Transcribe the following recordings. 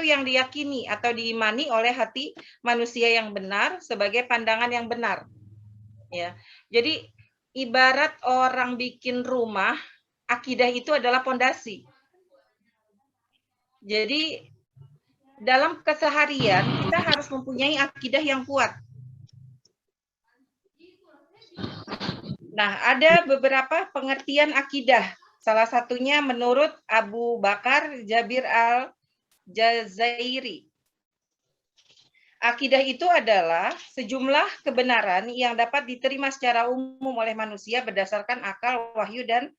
yang diyakini atau diimani oleh hati manusia yang benar sebagai pandangan yang benar. Ya. Jadi ibarat orang bikin rumah, akidah itu adalah pondasi. Jadi dalam keseharian kita harus mempunyai akidah yang kuat. Nah, ada beberapa pengertian akidah. Salah satunya menurut Abu Bakar Jabir al-Jazairi. Akidah itu adalah sejumlah kebenaran yang dapat diterima secara umum oleh manusia berdasarkan akal, wahyu, dan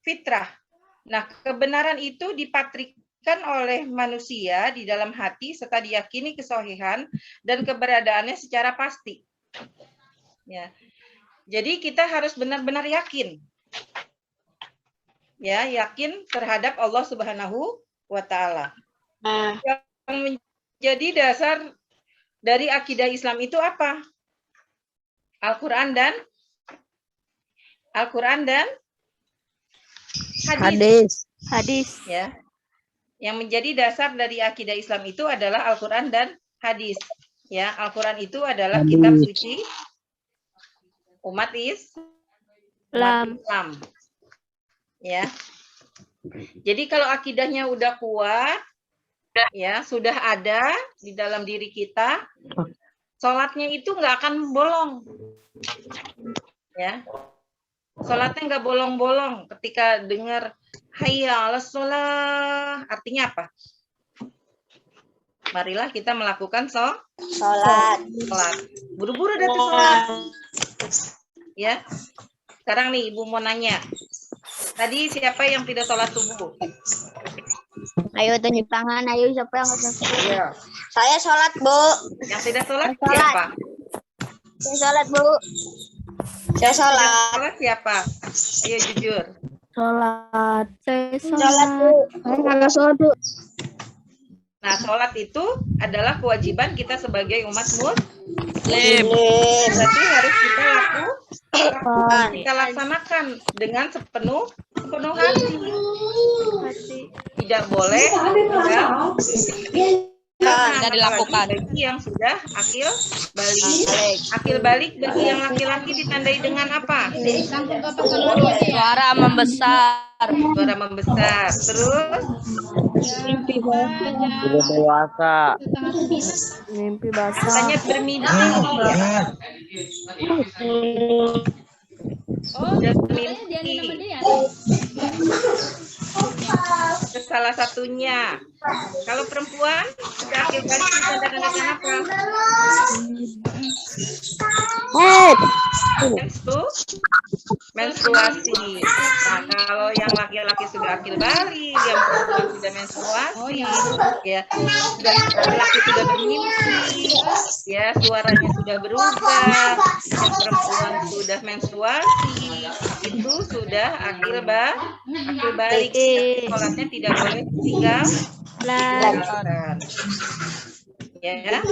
fitrah. Nah, kebenaran itu dipatrikan oleh manusia di dalam hati serta diyakini kesohihan dan keberadaannya secara pasti. Ya. Jadi kita harus benar-benar yakin. Ya, yakin terhadap Allah Subhanahu wa taala. Yang menjadi dasar dari akidah Islam itu apa? Al-Qur'an dan hadis. Ya. Yang menjadi dasar dari akidah Islam itu adalah Al-Qur'an dan hadis. Ya, Al-Qur'an itu adalah kitab suci umat Islam. Ya. Jadi kalau akidahnya udah kuat, ya, sudah ada di dalam diri kita, sholatnya itu nggak akan bolong. Ya. Sholatnya nggak bolong-bolong ketika dengar hayya 'alas shalah. Artinya apa? Marilah kita melakukan sholat. Buru-buru datang sholat. Ya. Sekarang nih Ibu mau nanya. Tadi siapa yang tidak sholat subuh? Ayo tunjuk tangan, ayo siapa yang sholat subuh? Ayo. Saya sholat, Bu. Yang tidak sholat siapa? Saya sholat, Bu. Saya sholat. Sholat siapa? Ayo jujur. Sholat. Saya Sholat, Bu. Saya nggak sholat, Bu. Nah, sholat itu adalah kewajiban kita sebagai umat Muslim. Berarti harus kita laksanakan dengan sepenuh hati. Tidak boleh tidak dilakukan. Bagi yang sudah akil balik bagi yang laki-laki ditandai dengan apa? Suara membesar. Terus Mimpi basah. hanya bermimpi. Dan mimpi. Salah satunya. Kalau perempuan sudah akil balik ditandai dengan apa? Menstruasi. Nah, kalau yang laki-laki sudah akil balik, yang perempuan sudah menstruasi, ya, laki-laki sudah bermimpi, ya, suaranya sudah berubah, yang perempuan sudah menstruasi, itu sudah akil balik. Sholatnya tidak boleh tinggal. Ya, nah,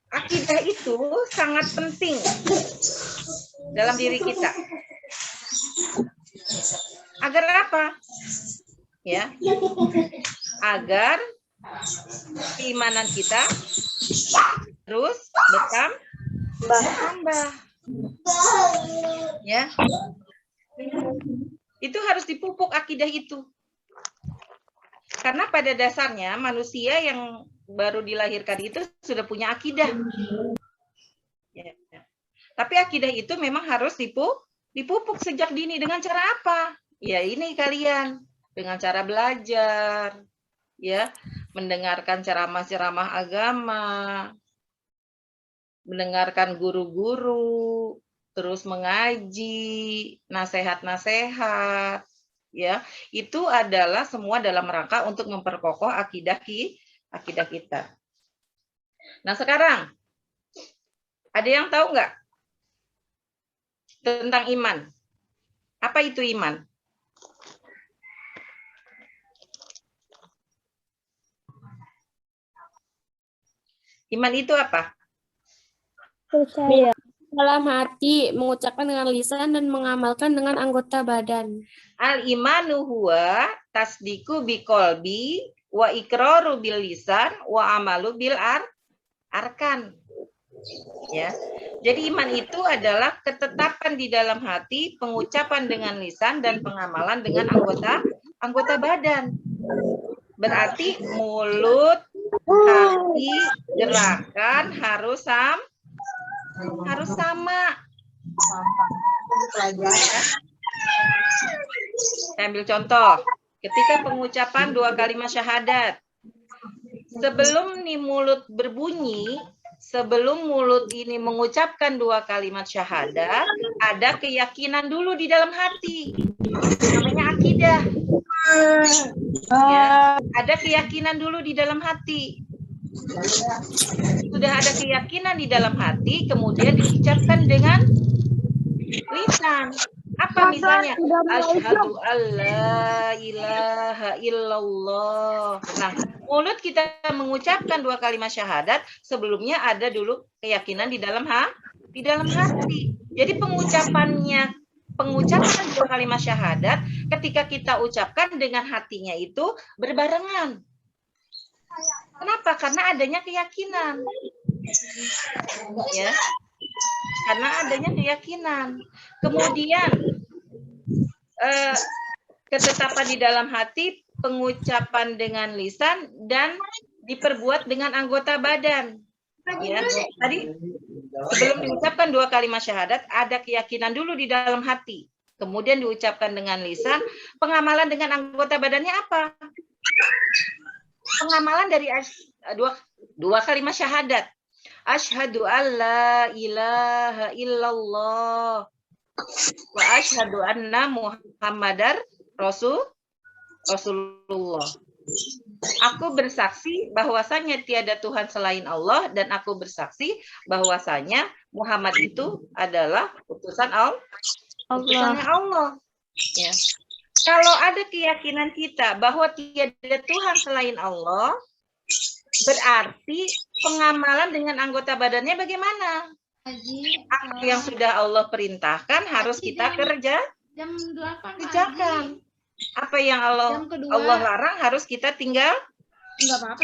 akidah itu sangat penting dalam diri kita. Agar apa? Ya. Agar keimanan kita terus bertambah. Ya. Itu harus dipupuk akidah itu. Karena pada dasarnya manusia yang baru dilahirkan itu sudah punya akidah. Ya. Tapi akidah itu memang harus dipupuk sejak dini. Dengan cara apa? Ya ini kalian. Dengan cara belajar. Ya, mendengarkan ceramah-ceramah agama. Mendengarkan guru-guru. Terus mengaji. Nasihat-nasihat. Ya, itu adalah semua dalam rangka untuk memperkokoh akidah kita. Nah, sekarang ada yang tahu nggak tentang iman? Apa itu iman? Iman itu apa? Percaya. Dalam hati, mengucapkan dengan lisan dan mengamalkan dengan anggota badan. Al-imanu huwa tasdiku biqolbi wa iqraru bil lisan wa amalu bil arkan. Ya. Jadi iman itu adalah ketetapan di dalam hati, pengucapan dengan lisan dan pengamalan dengan anggota badan. Berarti mulut, hati, gerakan harus sama. Saya ambil contoh. Ketika pengucapan 2 kalimat syahadat. Sebelum nih mulut berbunyi, sebelum mulut ini mengucapkan 2 kalimat syahadat, ada keyakinan dulu di dalam hati. Namanya akidah. Ya, ada keyakinan dulu di dalam hati. Sudah ada keyakinan di dalam hati, kemudian diucapkan dengan lisan. Apa misalnya? Asyhadu alla ilaha illallah. Nah, mulut kita mengucapkan 2 kalimat syahadat, sebelumnya ada dulu keyakinan di dalam hati. Jadi pengucapan 2 kalimat syahadat ketika kita ucapkan dengan hatinya itu berbarengan. Kenapa? Karena adanya keyakinan. Ya. Karena adanya keyakinan. Kemudian ketetapan di dalam hati, pengucapan dengan lisan dan diperbuat dengan anggota badan. Ya, tadi sebelum diucapkan 2 kalimat syahadat ada keyakinan dulu di dalam hati. Kemudian diucapkan dengan lisan, pengamalan dengan anggota badannya apa? Pengamalan dari 2 kalimat syahadat. Asyhadu alla ilaha illallah wa asyhadu anna Muhammadar Rasulullah. Aku bersaksi bahwasanya tiada Tuhan selain Allah dan aku bersaksi bahwasanya Muhammad itu adalah utusan Allah. Ya. Kalau ada keyakinan kita bahwa tiada Tuhan selain Allah, berarti pengamalan dengan anggota badannya bagaimana? Apa yang sudah Allah perintahkan harus kita kerjakan. Apa yang Allah larang harus kita tinggalkan. Apa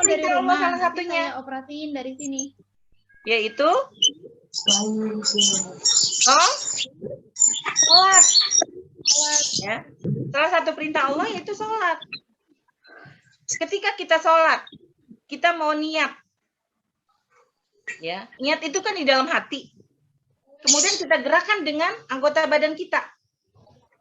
perintah Allah salah satunya? Saya operasiin dari sini. Yaitu sholat. Ya. Salah satu perintah Allah yaitu sholat. Ketika kita sholat, kita mau niat. Ya, niat itu kan di dalam hati. Kemudian kita gerakan dengan anggota badan kita.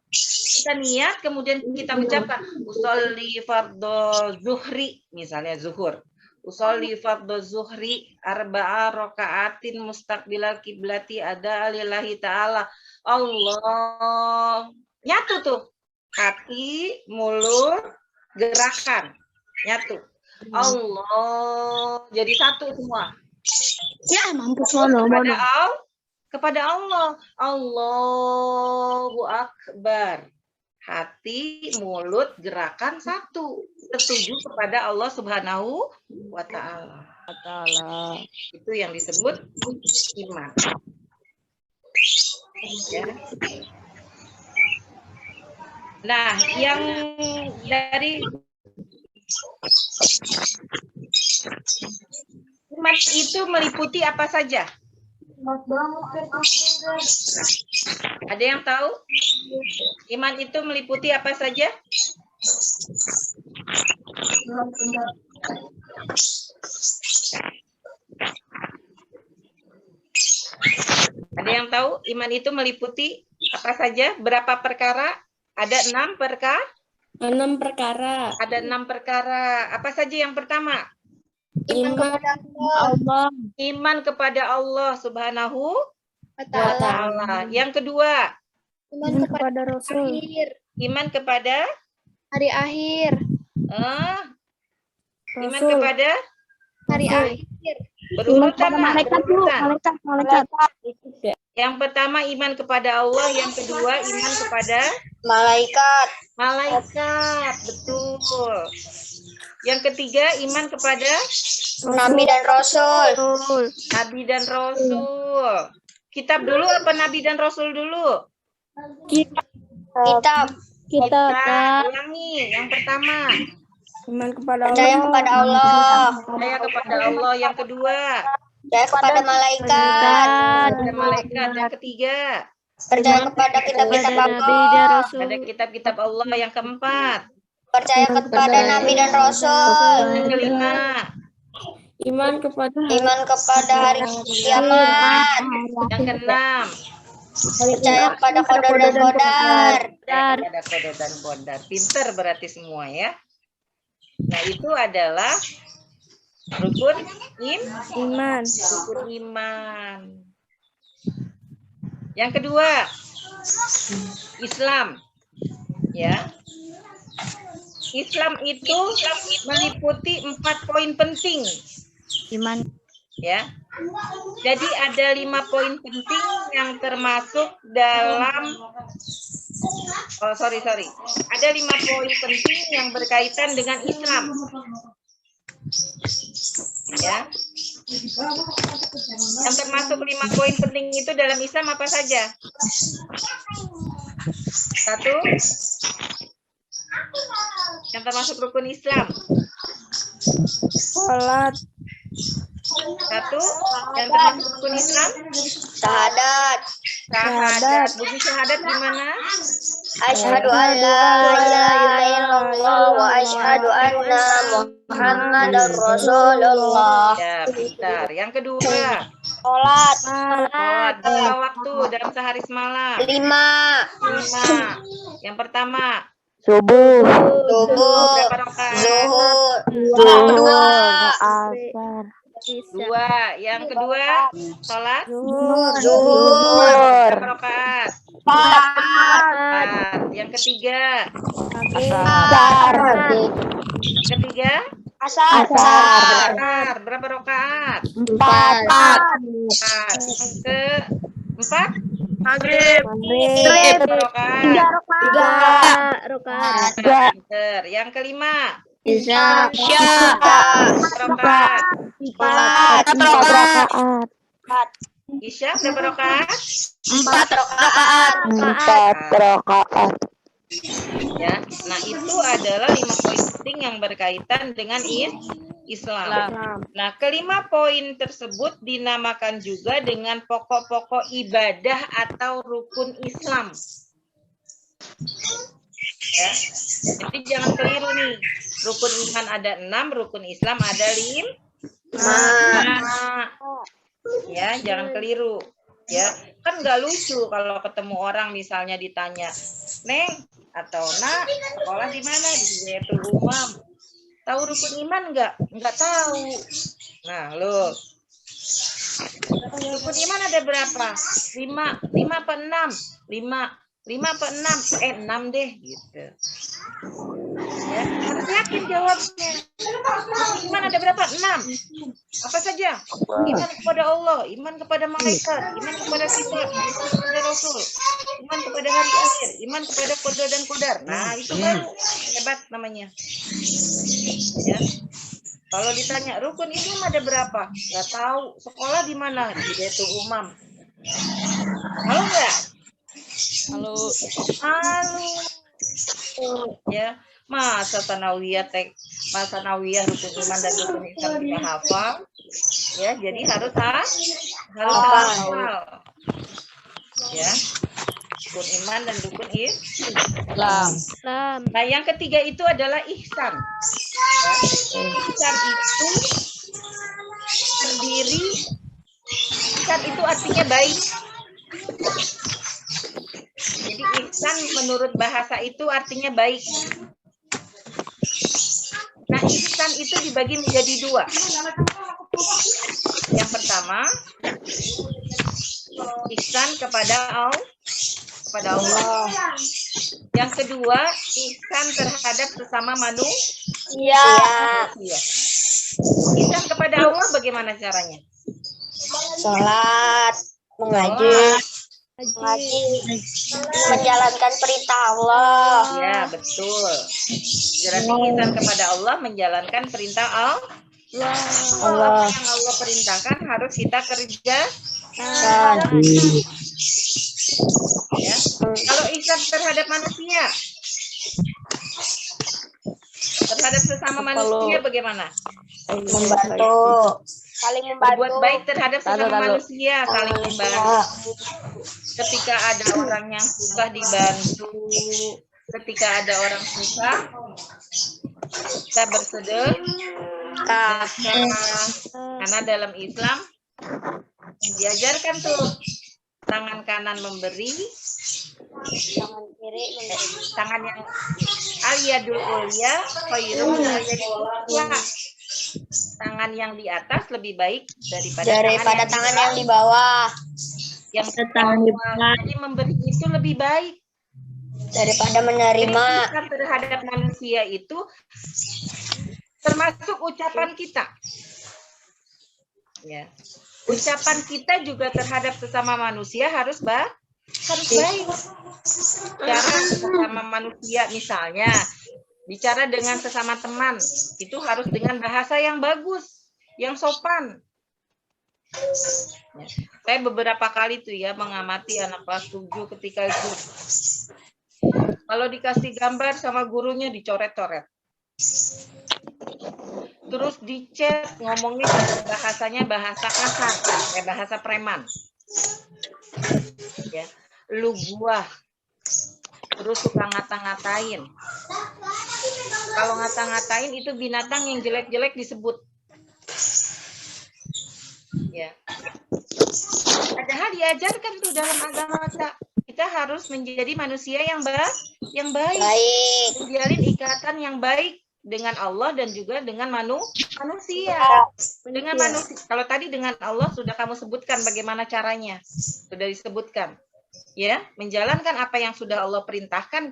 Kita niat, kemudian kita ucapkan usolli fardhu zuhri, misalnya zuhur. Usolli fardhu zuhri arba'a raka'atin mustaqbilal kiblati ada lillahi ta'ala. Allah. Nyatu tuh. Hati, mulut, gerakan. Nyatu. Allah. Jadi satu semua. Ya, mampus kepada Allah. Allahu Akbar. Hati, mulut, gerakan satu. Tertuju kepada Allah Subhanahu wa Ta'ala. Itu yang disebut iman. Ya. Nah, yang dari iman itu meliputi apa saja? Ada yang tahu? Iman itu meliputi apa saja? Ada yang tahu? Iman itu meliputi apa saja? Berapa perkara? Ada 6 perkara? 6 perkara. Ada 6 perkara. Apa saja yang pertama? Iman kepada Allah. Iman kepada Allah Subhanahu wa Ta'ala. Yang kedua? Iman kepada Rasul. Iman kepada Hari akhir. Iman kepada Hari akhir. berurutan. Malaikat. Yang pertama iman kepada Allah, yang kedua iman kepada Malaikat. betul. Yang ketiga iman kepada Nabi dan Rasul. Nabi dan Rasul. Kitab dulu apa Nabi dan Rasul dulu? Kitab. Kita ulangi. Yang pertama Iman kepada Percaya Allah. kepada Allah. Percaya kepada Allah. Yang kedua, Percaya kepada malaikat. kepada malaikat. Yang ketiga, Percaya kepada kitab-kitab Nabi dan Allah. Rasul. ada kitab-kitab Allah. Yang keempat, Percaya kepada nabi dan rasul. yang kelima, Iman kepada Iman kepada hari kiamat. yang keenam, Percaya kepada qadar dan qadar. kepada qadar dan qadar. Pinter berarti semua ya. Nah, itu adalah rukun iman. rukun iman. Yang kedua, Islam. Ya. Islam itu meliputi 4 poin penting. Iman. Ya. Jadi ada 5 poin penting yang termasuk dalam Ada 5 poin penting yang berkaitan dengan Islam. Ya. Yang termasuk 5 poin penting itu dalam Islam apa saja? 1. Yang termasuk rukun Islam. Salat. 1. Yang termasuk rukun Islam. Syahadat. Syahadat. Bunyi syahadat gimana? Asyhadu an la ilaha illallah wa asyhadu anna Muhammadar Rasulullah. Ya, pintar. Yang kedua, Sholat. sholat berapa waktu dalam sehari semalam? 5. 5. Yang pertama, Subuh. berapa rakaat? Zuhur. 2. 2. Yang kedua, sholat Zuhur. berapa rakaat? 4. Yang ketiga, Asar. asar berapa rakaat? 4. 4. Yang keempat, Maghrib. berapa rakaat? 3 rakaat. Pinter. Yang kelima, Isya. berapa rakaat? 4 rakaat. Isya berapa rakaat? 4 rakaat. Ya, nah itu adalah 5 poin penting yang berkaitan dengan Islam. Nah, kelima poin tersebut dinamakan juga dengan pokok-pokok ibadah atau rukun Islam. Ya, jadi jangan keliru nih. Rukun iman ada 6, rukun Islam ada 5. Ya, jangan keliru. Ya, kan nggak lucu kalau ketemu orang misalnya ditanya, Neng atau Nak, sekolah di mana? Di Zaitun Umam. Tahu rukun iman nggak? Nggak tahu. Nah, loh. Rukun iman ada berapa? 5. 5 apa 6? 5. 5 apa 6? 6 deh gitu. Ya, harus yakin jawabnya. Rukun iman ada berapa? 6. Apa saja? Iman kepada Allah, iman kepada malaikat, iman kepada kitab, iman kepada Rasul, iman kepada hari akhir, iman kepada qadar dan qadar. Nah, itu baru hebat namanya. Ya. Kalau ditanya rukun Islam ada berapa? Nggak tahu. Sekolah di mana? Di Zaitun Umam. Halo nggak? Halo. Ya. Masa sanawiyah rukun iman dan rukun Islam tidak hafal. Ya, jadi harus hafal. Ya. Rukun iman dan rukun Islam. Nah, yang ketiga itu adalah ihsan. Ya. Ihsan itu terdiri, ihsan itu artinya baik. Jadi ihsan menurut bahasa itu artinya baik. Nah, ihsan itu dibagi menjadi 2. Yang pertama, ihsan kepada Allah. Yang kedua, ihsan terhadap sesama manusia. Ihsan kepada Allah bagaimana caranya? Sholat, mengaji, menjalankan perintah Allah. Ya, betul. Berarti ihsan kepada Allah menjalankan perintah Allah. Apa yang Allah perintahkan harus kita kerjakan. Ya. Kalau ihsan terhadap manusia, Terhadap sesama manusia bagaimana? Membantu. Saling Berbuat membantu. baik terhadap sesama Lalu. manusia, saling membantu. Ketika ada orang yang susah dibantu, ketika ada orang susah, kita bersedekah. Karena dalam Islam diajarkan tuh tangan kanan memberi, Tangan kiri memberi. tangan yang aliyadul ulya khairun min aliyadul sufla. Tangan yang di atas lebih baik daripada tangan yang di bawah. yang di bawah. Jadi memberi itu lebih baik Daripada Jadi menerima. sikap terhadap manusia itu termasuk ucapan kita. Ya. Ucapan kita juga terhadap sesama manusia harus baik. Cara sesama manusia misalnya bicara dengan sesama teman itu harus dengan bahasa yang bagus, yang sopan. Ya. Saya beberapa kali tuh ya mengamati anak kelas 7 ketika Zoom. Kalau dikasih gambar sama gurunya dicoret-coret. Terus di chat ngomongnya bahasanya bahasa kasar, bahasa preman. Ya, lu gua. Terus suka ngata-ngatain. Kalau ngata-ngatain itu binatang yang jelek-jelek disebut. Ya. Padahal diajarkan tuh dalam agama kita harus menjadi manusia yang baik. Menjalin ikatan yang baik dengan Allah dan juga dengan manusia. Dengan manusia. Kalau tadi dengan Allah sudah kamu sebutkan bagaimana caranya. Sudah disebutkan. Ya, menjalankan apa yang sudah Allah perintahkan.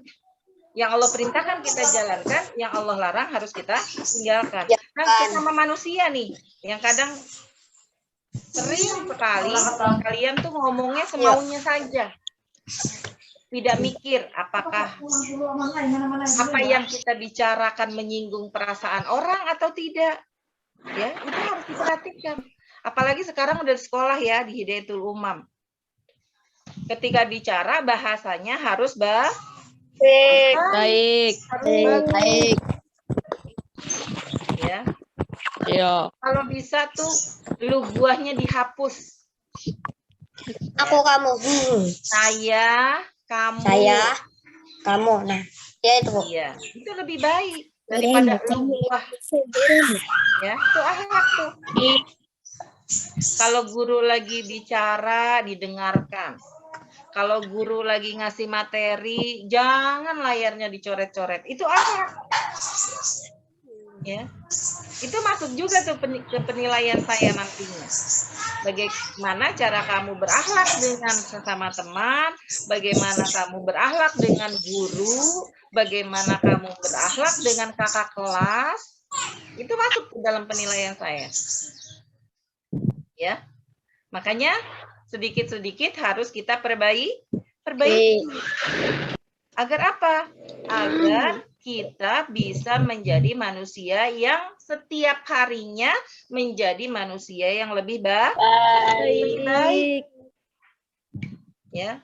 Yang Allah perintahkan kita jalankan, yang Allah larang harus kita tinggalkan. Nah, sesama manusia nih, yang kadang sering sekali kalian tuh ngomongnya semaunya saja. Tidak mikir apakah apa yang kita bicarakan menyinggung perasaan orang atau tidak. Ya, itu harus diperhatikan. Apalagi sekarang udah di sekolah ya di Hidayatul Umam. Ketika bicara bahasanya harus baik. Ya. Iya. Kalau bisa tuh lu buahnya dihapus. Aku, kamu. Saya, kamu. Nah, ya itu, Bu. Iya, itu lebih baik daripada lu buah. Ya, itu akhlak tuh. Kalau guru lagi bicara, didengarkan. Kalau guru lagi ngasih materi, jangan layarnya dicoret-coret. Itu akhlak. Ya. Itu masuk juga tuh ke penilaian saya nantinya. Bagaimana cara kamu berakhlak dengan sesama teman, bagaimana kamu berakhlak dengan guru, bagaimana kamu berakhlak dengan kakak kelas, itu masuk ke dalam penilaian saya. Ya. Makanya sedikit-sedikit harus kita perbaiki. Agar apa? Agar kita bisa menjadi manusia yang setiap harinya menjadi manusia yang lebih baik. Ya.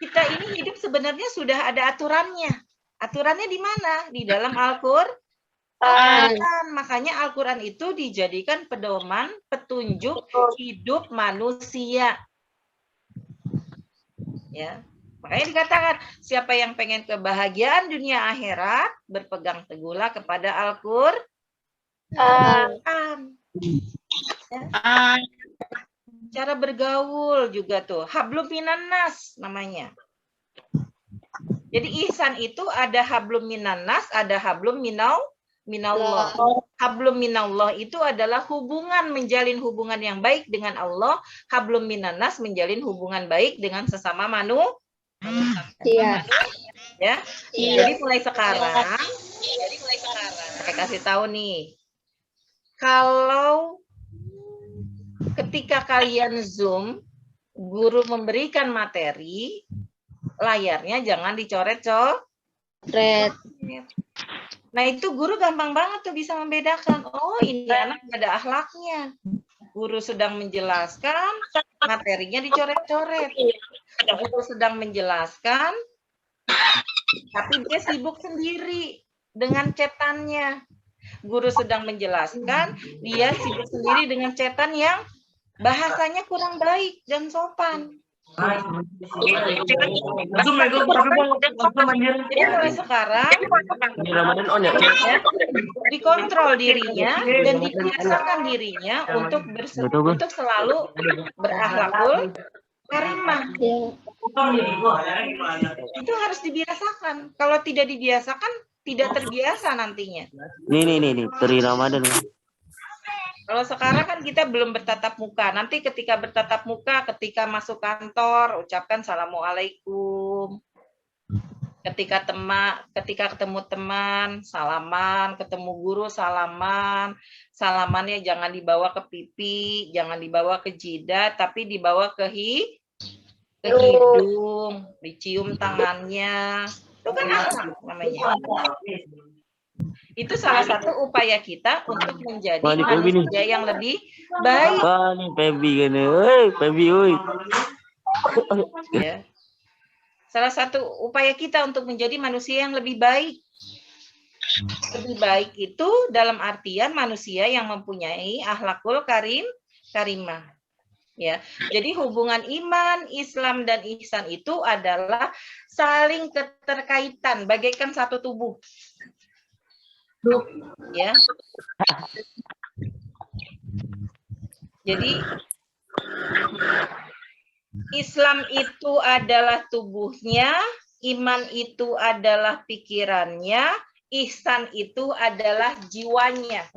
Kita ini hidup sebenarnya sudah ada aturannya. Aturannya di mana? Di dalam Al-Qur'an. Makanya Al-Quran itu dijadikan pedoman, petunjuk hidup manusia. Ya, makanya dikatakan siapa yang pengen kebahagiaan dunia akhirat berpegang teguhlah kepada Al-Qur'an. Ya. Cara bergaul juga tuh hablum minan nas namanya. Jadi ihsan itu ada hablum minan nas, ada hablum minallah. Hablum minallah itu adalah hubungan, menjalin hubungan yang baik dengan Allah. Hablum minanas menjalin hubungan baik dengan sesama manusia. Ya. Jadi mulai sekarang saya kasih tahu nih. Kalau ketika kalian Zoom, guru memberikan materi, layarnya jangan dicoret-coret. Nah itu guru gampang banget tuh bisa membedakan. Oh ini anak ada akhlaknya. Guru sedang menjelaskan, materinya dicoret-coret. Guru sedang menjelaskan, tapi dia sibuk sendiri. dengan cetannya. Guru sedang menjelaskan, dia sibuk sendiri dengan cetan yang bahasanya kurang baik dan sopan. Jadi mulai sekarang dikontrol dirinya dan dibiasakan dirinya untuk selalu berakhlakul karimah. Itu harus dibiasakan. Kalau tidak dibiasakan, tidak terbiasa nantinya. Nih, Tri Ramadan. Kalau sekarang kan kita belum bertatap muka. Nanti ketika bertatap muka, ketika masuk kantor, ucapkan Assalamualaikum. Ketika ketemu teman, salaman, ketemu guru, salaman. Salamannya jangan dibawa ke pipi, jangan dibawa ke jidat, tapi dibawa ke hidung, dicium tangannya. Itu kan akhlak namanya. Itu salah satu upaya kita untuk menjadi manusia yang lebih baik. Wah, nih Pebi kan. Pebi, Ya. Salah satu upaya kita untuk menjadi manusia yang lebih baik. Lebih baik itu dalam artian manusia yang mempunyai akhlakul karimah. Ya. Jadi hubungan iman, Islam dan ihsan itu adalah saling keterkaitan, bagaikan satu tubuh. Ya. Jadi Islam itu adalah tubuhnya, iman itu adalah pikirannya, ihsan itu adalah jiwanya.